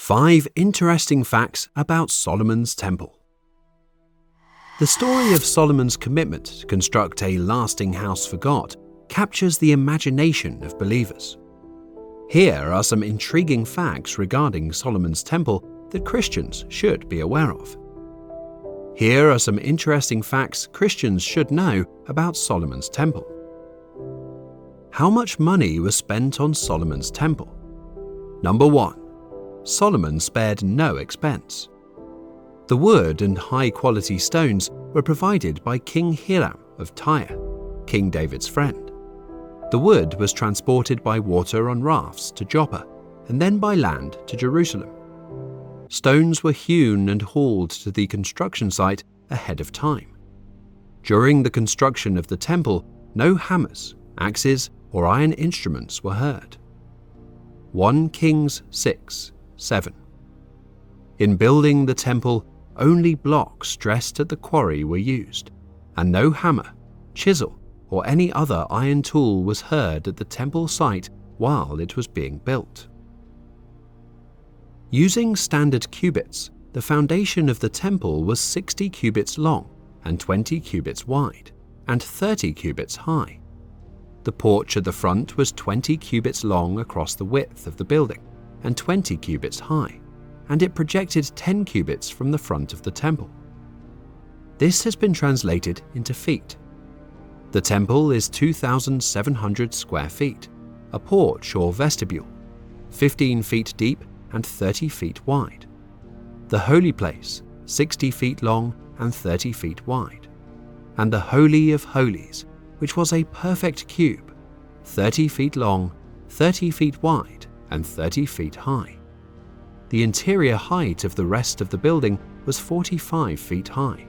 5 interesting facts about Solomon's temple. The story of Solomon's commitment to construct a lasting house for God captures the imagination of believers. Here are some intriguing facts regarding Solomon's temple that Christians should be aware of. Here are some interesting facts Christians should know about Solomon's temple. How much money was spent on Solomon's temple? Number 1. Solomon spared no expense. The wood and high-quality stones were provided by King Hiram of Tyre, King David's friend. The wood was transported by water on rafts to Joppa and then by land to Jerusalem. Stones were hewn and hauled to the construction site ahead of time. During the construction of the temple, no hammers, axes, or iron instruments were heard. 1 Kings 6:7. In building the temple, only blocks dressed at the quarry were used, and no hammer, chisel, or any other iron tool was heard at the temple site while it was being built. Using standard cubits, the foundation of the temple was 60 cubits long and 20 cubits wide, and 30 cubits high. The porch at the front was 20 cubits long across the width of the building, and 20 cubits high, and it projected 10 cubits from the front of the temple. This has been translated into feet. The temple is 2,700 square feet, a porch or vestibule, 15 feet deep and 30 feet wide. The holy place, 60 feet long and 30 feet wide. And the Holy of Holies, which was a perfect cube, 30 feet long, 30 feet wide, and 30 feet high. The interior height of the rest of the building was 45 feet high.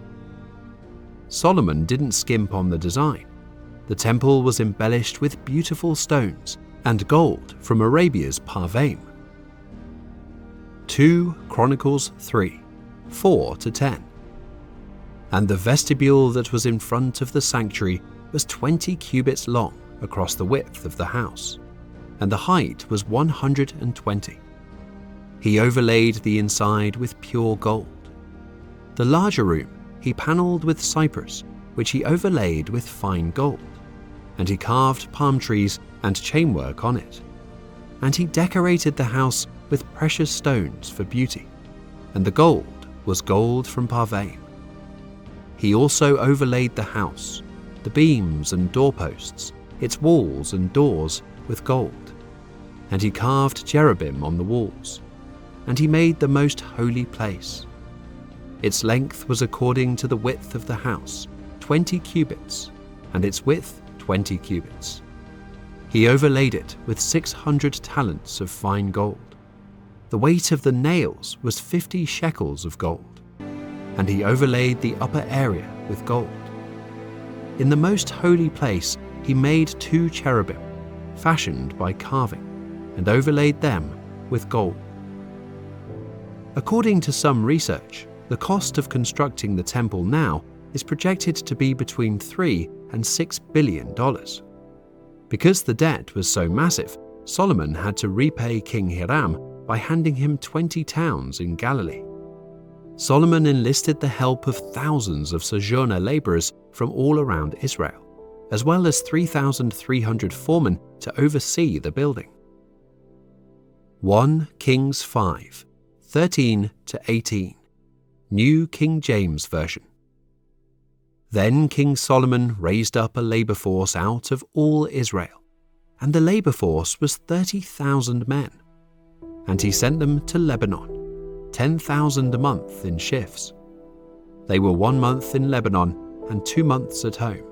Solomon didn't skimp on the design. The temple was embellished with beautiful stones and gold from Arabia's Parvaim. 2 Chronicles 3:4-10. And the vestibule that was in front of the sanctuary was 20 cubits long across the width of the house, and the height was 120. He overlaid the inside with pure gold. The larger room he panelled with cypress, which he overlaid with fine gold, and he carved palm trees and chainwork on it. And he decorated the house with precious stones for beauty, and the gold was gold from Parvaim. He also overlaid the house, the beams and doorposts, its walls and doors with gold, and he carved cherubim on the walls, and he made the most holy place. Its length was according to the width of the house, 20 cubits, and its width 20 cubits. He overlaid it with 600 talents of fine gold. The weight of the nails was 50 shekels of gold, and he overlaid the upper area with gold. In the most holy place he made 2 cherubim, fashioned by carving, and overlaid them with gold. According to some research, the cost of constructing the temple now is projected to be between $3 and $6 billion. Because the debt was so massive, Solomon had to repay King Hiram by handing him 20 towns in Galilee. Solomon enlisted the help of thousands of sojourner laborers from all around Israel, as well as 3,300 foremen to oversee the building. 1 Kings 5:13-18, New King James Version. Then King Solomon raised up a labor force out of all Israel, and the labor force was 30,000 men. And he sent them to Lebanon, 10,000 a month in shifts. They were 1 month in Lebanon and 2 months at home.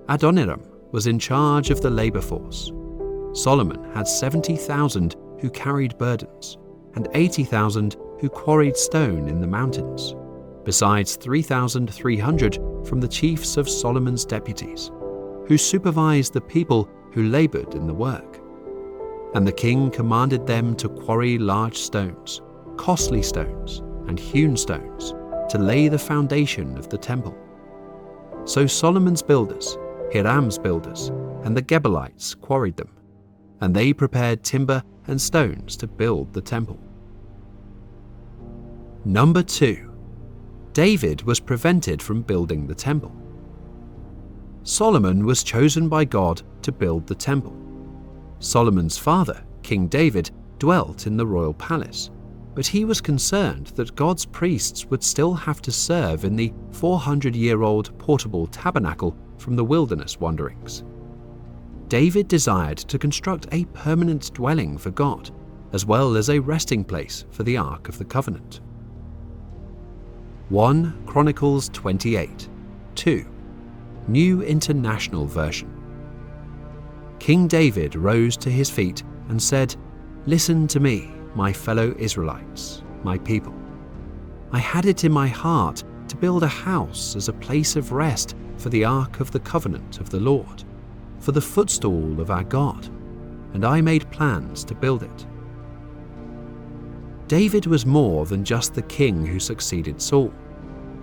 Adoniram was in charge of the labor force. Solomon had 70,000 who carried burdens, and 80,000 who quarried stone in the mountains, besides 3,300 from the chiefs of Solomon's deputies, who supervised the people who labored in the work. And the king commanded them to quarry large stones, costly stones, and hewn stones, to lay the foundation of the temple. So Solomon's builders, Hiram's builders, and the Gebalites quarried them, and they prepared timber and stones to build the temple. Number 2. David was prevented from building the temple. Solomon was chosen by God to build the temple. Solomon's father, King David, dwelt in the royal palace, but he was concerned that God's priests would still have to serve in the 400-year-old portable tabernacle from the wilderness wanderings. David desired to construct a permanent dwelling for God, as well as a resting place for the Ark of the Covenant. 1 Chronicles 28, 2. New International Version. King David rose to his feet and said, "Listen to me, my fellow Israelites, my people. I had it in my heart to build a house as a place of rest for the Ark of the Covenant of the Lord, for the footstool of our God, and I made plans to build it." David was more than just the king who succeeded Saul.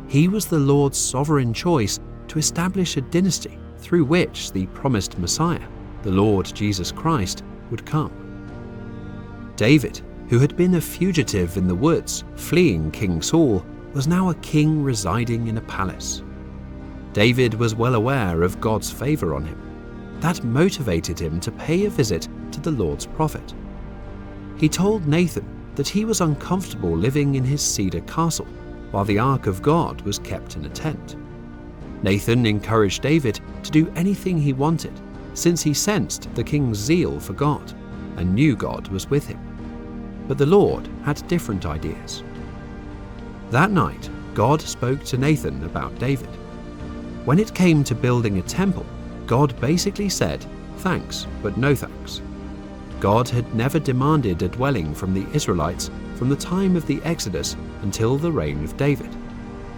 He was the Lord's sovereign choice to establish a dynasty through which the promised Messiah, the Lord Jesus Christ, would come. David, who had been a fugitive in the woods fleeing King Saul, was now a king residing in a palace. David was well aware of God's favor on him. That motivated him to pay a visit to the Lord's prophet. He told Nathan that he was uncomfortable living in his cedar castle while the Ark of God was kept in a tent. Nathan encouraged David to do anything he wanted, since he sensed the king's zeal for God and knew God was with him. But the Lord had different ideas. That night, God spoke to Nathan about David. When it came to building a temple, God basically said, "Thanks, but no thanks." God had never demanded a dwelling from the Israelites from the time of the Exodus until the reign of David,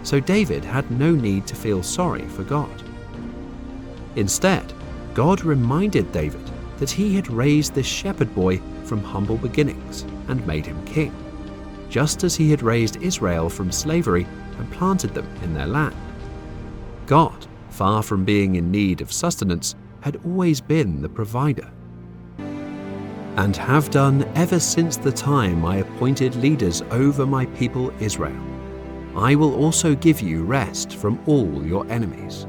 so David had no need to feel sorry for God. Instead, God reminded David that he had raised this shepherd boy from humble beginnings and made him king, just as he had raised Israel from slavery and planted them in their land. God, far from being in need of sustenance, had always been the provider, and have done ever since the time I appointed leaders over my people Israel. I will also give you rest from all your enemies.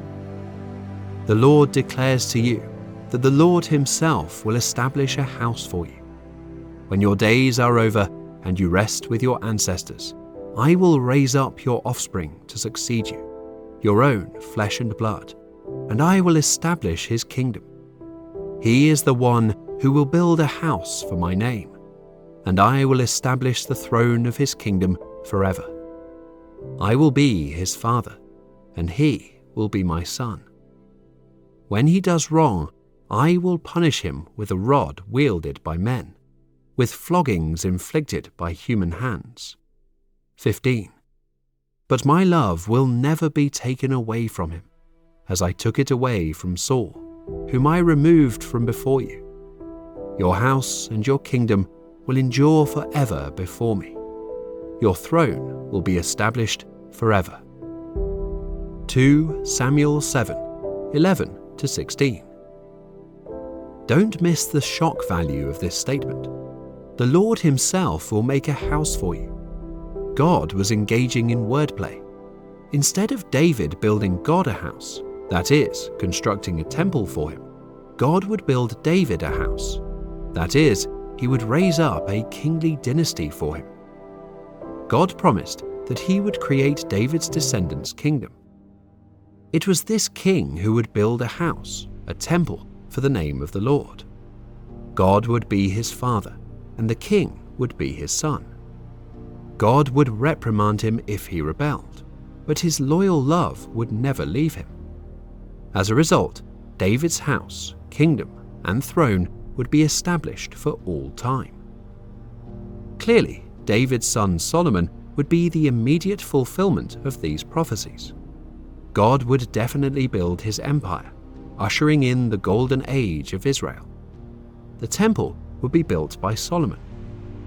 The Lord declares to you that the Lord himself will establish a house for you. When your days are over and you rest with your ancestors, I will raise up your offspring to succeed you, your own flesh and blood, and I will establish his kingdom. He is the one who will build a house for my name, and I will establish the throne of his kingdom forever. I will be his father, and he will be my son. When he does wrong, I will punish him with a rod wielded by men, with floggings inflicted by human hands. 15. But my love will never be taken away from him, as I took it away from Saul, whom I removed from before you. Your house and your kingdom will endure forever before me. Your throne will be established forever. 2 Samuel 7, 11-16. Don't miss the shock value of this statement. The Lord himself will make a house for you. God was engaging in wordplay. Instead of David building God a house, that is, constructing a temple for him, God would build David a house. That is, he would raise up a kingly dynasty for him. God promised that he would create David's descendants' kingdom. It was this king who would build a house, a temple, for the name of the Lord. God would be his father, and the king would be his son. God would reprimand him if he rebelled, but his loyal love would never leave him. As a result, David's house, kingdom, and throne would be established for all time. Clearly, David's son Solomon would be the immediate fulfillment of these prophecies. God would definitely build his empire, ushering in the golden age of Israel. The temple would be built by Solomon,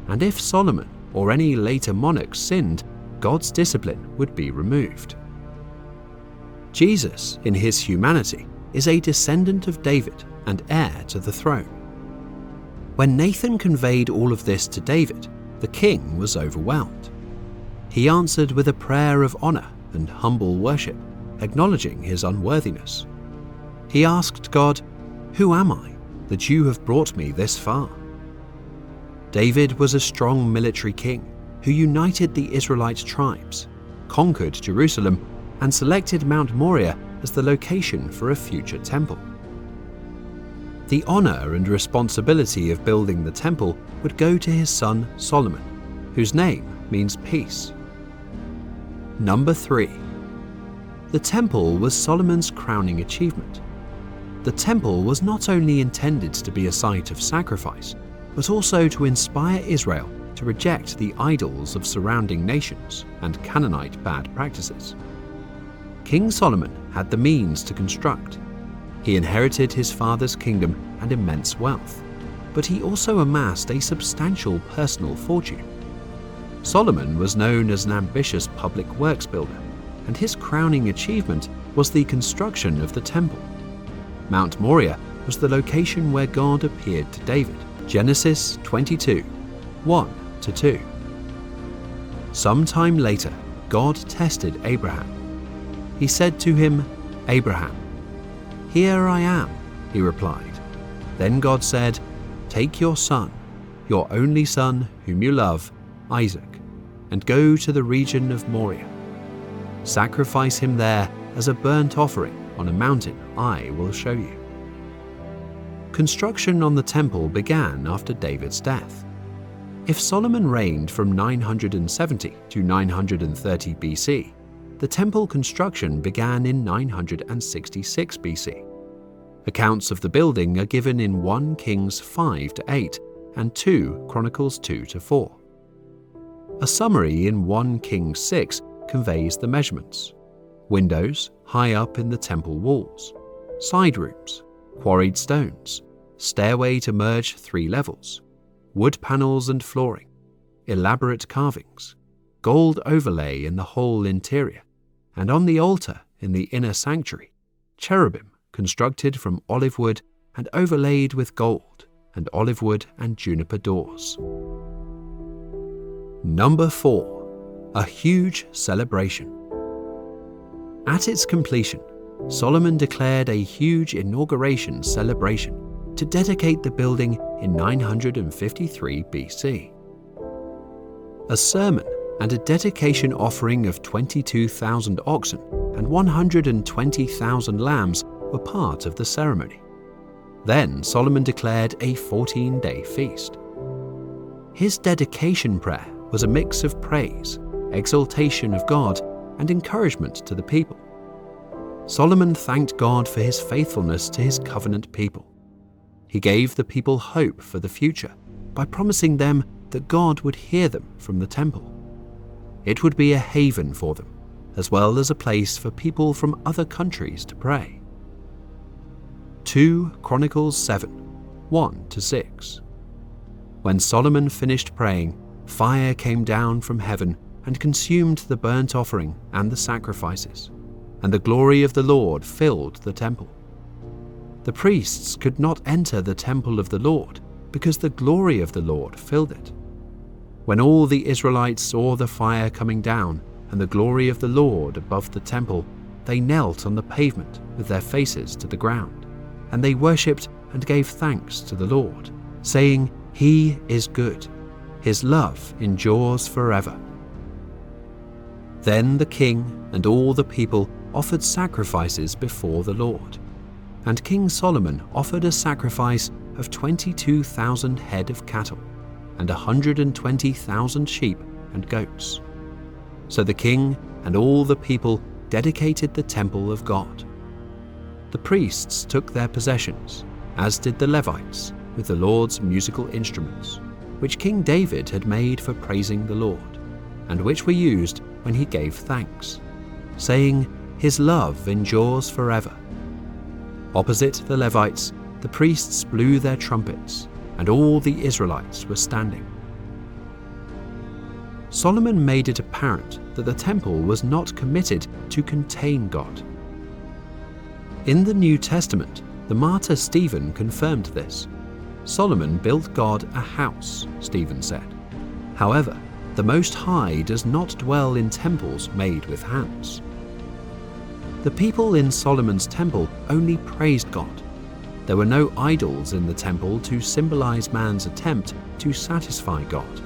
and if Solomon or any later monarch sinned, God's discipline would be removed. Jesus, in his humanity, is a descendant of David and heir to the throne. When Nathan conveyed all of this to David, the king was overwhelmed. He answered with a prayer of honor and humble worship, acknowledging his unworthiness. He asked God, "Who am I, that you have brought me this far?" David was a strong military king who united the Israelite tribes, conquered Jerusalem, and selected Mount Moriah as the location for a future temple. The honor and responsibility of building the temple would go to his son Solomon, whose name means peace. Number 3. The temple was Solomon's crowning achievement. The temple was not only intended to be a site of sacrifice, but also to inspire Israel to reject the idols of surrounding nations and Canaanite bad practices. King Solomon had the means to construct. He inherited his father's kingdom and immense wealth, but he also amassed a substantial personal fortune. Solomon was known as an ambitious public works builder, and his crowning achievement was the construction of the temple. Mount Moriah was the location where God appeared to David. Genesis 22, 1-2. Sometime later, God tested Abraham. He said to him, "Abraham." "Here I am," he replied. Then God said, "Take your son, your only son whom you love, Isaac, and go to the region of Moriah. Sacrifice him there as a burnt offering on a mountain I will show you." Construction on the temple began after David's death. If Solomon reigned from 970 to 930 BC, the temple construction began in 966 BC. Accounts of the building are given in 1 Kings 5-8 and 2 Chronicles 2-4. A summary in 1 Kings 6 conveys the measurements: windows high up in the temple walls, side rooms, quarried stones, stairway to merge 3 levels, wood panels and flooring, elaborate carvings, gold overlay in the whole interior, and on the altar in the inner sanctuary, cherubim constructed from olive wood and overlaid with gold, and olive wood and juniper doors. Number 4. A huge celebration. At its completion, Solomon declared a huge inauguration celebration to dedicate the building in 953 BC. A sermon and a dedication offering of 22,000 oxen and 120,000 lambs were part of the ceremony. Then Solomon declared a 14-day feast. His dedication prayer was a mix of praise, exaltation of God, and encouragement to the people. Solomon thanked God for his faithfulness to his covenant people. He gave the people hope for the future by promising them that God would hear them from the temple. It would be a haven for them, as well as a place for people from other countries to pray. 2 Chronicles 7, 1-6. When Solomon finished praying, fire came down from heaven and consumed the burnt offering and the sacrifices, and the glory of the Lord filled the temple. The priests could not enter the temple of the Lord because the glory of the Lord filled it. When all the Israelites saw the fire coming down and the glory of the Lord above the temple, they knelt on the pavement with their faces to the ground, and they worshipped and gave thanks to the Lord, saying, "He is good. His love endures forever." Then the king and all the people offered sacrifices before the Lord, and King Solomon offered a sacrifice of 22,000 head of cattle and 120,000 sheep and goats. So the king and all the people dedicated the temple of God. The priests took their possessions, as did the Levites, with the Lord's musical instruments, which King David had made for praising the Lord, and which were used when he gave thanks, saying, "His love endures forever." Opposite the Levites, the priests blew their trumpets, and all the Israelites were standing. Solomon made it apparent that the temple was not committed to contain God. In the New Testament, the martyr Stephen confirmed this. Solomon built God a house, Stephen said. However, The Most High does not dwell in temples made with hands. The people in Solomon's temple only praised God. There were no idols in the temple to symbolize man's attempt to satisfy God.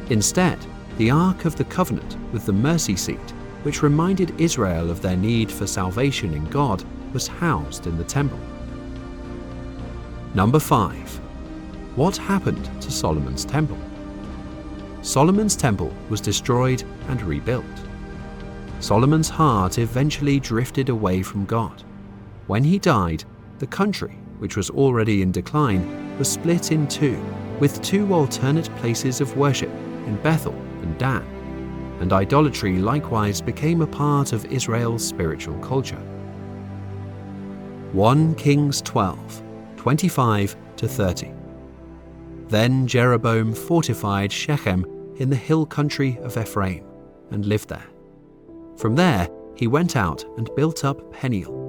Instead, the Ark of the Covenant with the mercy seat, which reminded Israel of their need for salvation in God, was housed in the temple. Number 5. What happened to Solomon's temple? Solomon's temple was destroyed and rebuilt. Solomon's heart eventually drifted away from God. When he died, the country, which was already in decline, was split in two, with two alternate places of worship in Bethel and Dan, and idolatry likewise became a part of Israel's spiritual culture. 1 Kings 12, 25-30. Then Jeroboam fortified Shechem in the hill country of Ephraim and lived there. From there he went out and built up Peniel.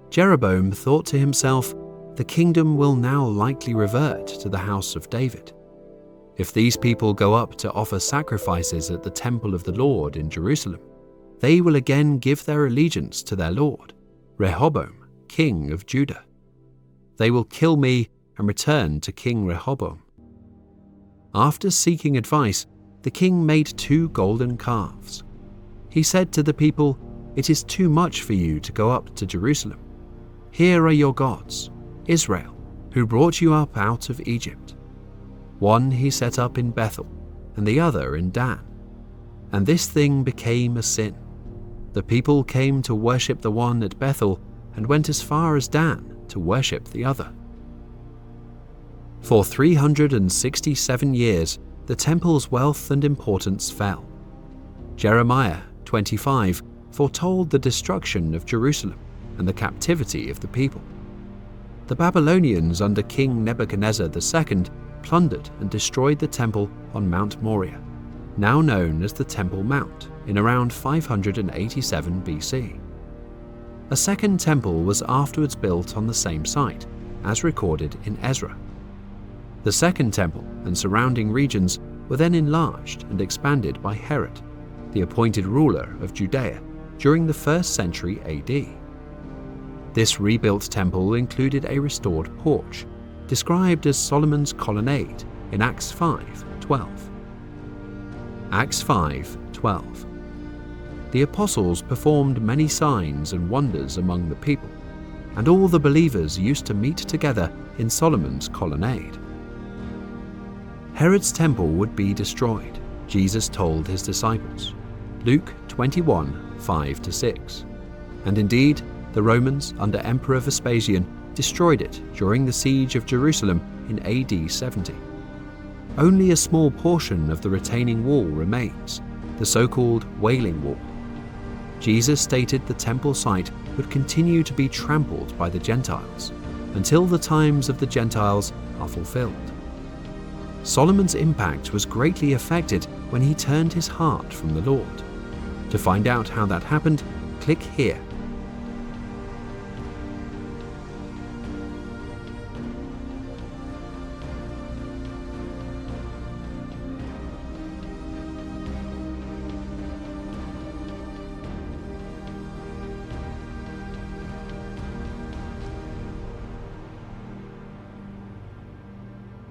Jeroboam thought to himself, "The kingdom will now likely revert to the house of David. If these people go up to offer sacrifices at the temple of the Lord in Jerusalem, they will again give their allegiance to their Lord, Rehoboam, king of Judah. They will kill me and return to King Rehoboam." After seeking advice, the king made 2 golden calves. He said to the people, "It is too much for you to go up to Jerusalem. Here are your gods, Israel, who brought you up out of Egypt." One he set up in Bethel, and the other in Dan. And this thing became a sin. The people came to worship the one at Bethel and went as far as Dan to worship the other. For 367 years, the temple's wealth and importance fell. Jeremiah 25 foretold the destruction of Jerusalem and the captivity of the people. The Babylonians under King Nebuchadnezzar II plundered and destroyed the temple on Mount Moriah, now known as the Temple Mount, in around 587 BC. A second temple was afterwards built on the same site, as recorded in Ezra. The second temple and surrounding regions were then enlarged and expanded by Herod, the appointed ruler of Judea, during the 1st century AD. This rebuilt temple included a restored porch, described as Solomon's colonnade in Acts 5:12. Acts 5:12. The apostles performed many signs and wonders among the people, and all the believers used to meet together in Solomon's colonnade. Herod's temple would be destroyed, Jesus told his disciples. Luke 21:5-6. And indeed, the Romans under Emperor Vespasian destroyed it during the siege of Jerusalem in AD 70. Only a small portion of the retaining wall remains, the so-called Wailing Wall. Jesus stated the temple site would continue to be trampled by the Gentiles until the times of the Gentiles are fulfilled. Solomon's impact was greatly affected when he turned his heart from the Lord. To find out how that happened, click here